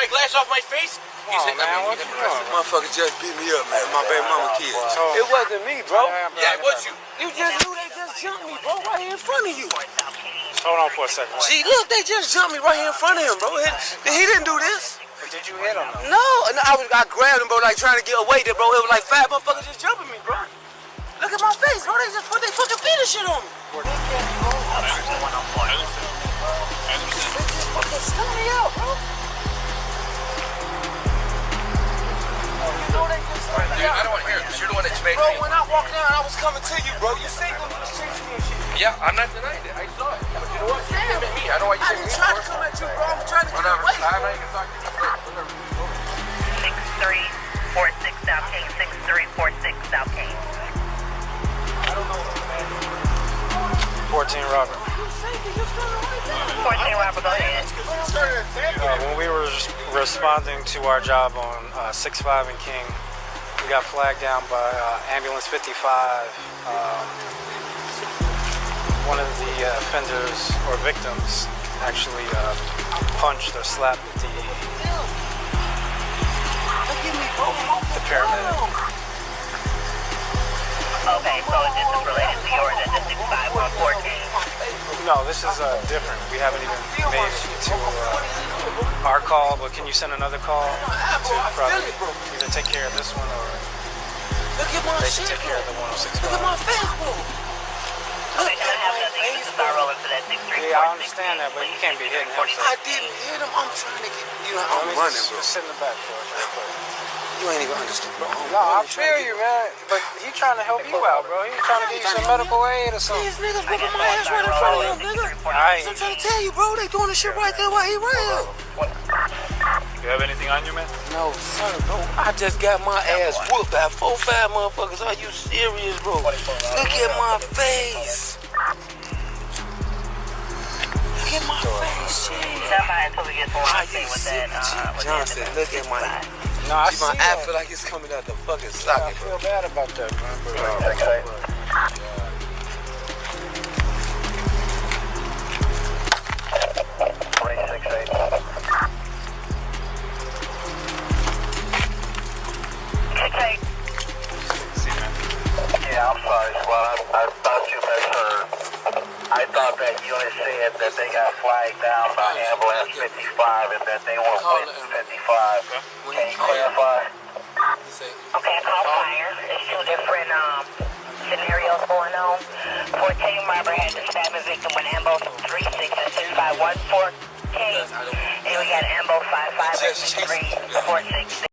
my glass off my face? He said, man, what you doing? Motherfucker just beat me up, man. My baby mama kid. So, it wasn't me, bro. Yeah, it was you. You just knew they just jumped me, bro, right here in front of you. hold on for a second. Gee, look, they just jumped me right here in front of him, bro. He didn't do this. But did you hit him? No, I grabbed him, bro, like trying to get away there, bro. It was like 5 motherfuckers just jumping me, bro. Look at my face, bro. They just put their fucking feet and shit on me. Stop me out, bro. Dude, I don't want to hear this. You're the one that's making me. Bro, when I walked down, I was coming to you, bro. You say them was chasing me and shit. Yeah, I'm not denying it. I saw it. But you know what? You came at me. I know why you came at me. I didn't try to come at you, bro. I'm trying to get Whatever. away. I'm not even talking to you. 6346 South King. 6346 South King. I don't know, man. 14 Robert. 14 Robert, go ahead. When we were responding to our job on 65 and King, we got flagged down by ambulance 55. One of the offenders or victims actually punched or slapped the paramedic. Okay, so is this related to yours at the 65114? No, this is different. We haven't even made it to our call, but can you send another call to probably either take care of this one or look at my they shit, can take care of the 106. Look at my face, bro. Okay, can I have nothing to start rolling for that 6346? Yeah, I understand that, but you can't be hitting him. I didn't hit him. I'm trying to get, you know, I'm running, bro. Just sit in the back for us. You ain't even understand, bro. No, I feel you, man. But he trying to help you out, bro. He trying to give you some medical aid or something. These niggas whipping my ass right in front of him, nigga. I'm trying to tell you, bro. They doing the shit right there while he right here. You have anything on you, man? No, son, bro. I just got my ass whooped by 4 or 5 motherfuckers. Are you serious, bro? Look at my face. Look at my face, shit. Johnson, look at my... No, I see my eye feel like it's coming out the fucking socket. I feel bad about that, man. Yeah, I'm sorry, Squad. I thought you misheard. I thought that you only said that they got flagged down by ambulance 55 and that they were with 55. Can you clarify? Okay, call fire. There's 2 different scenarios going on. 14 Robert had to stab a victim with ambo 366 by 114. And we got ambo 55 and 346.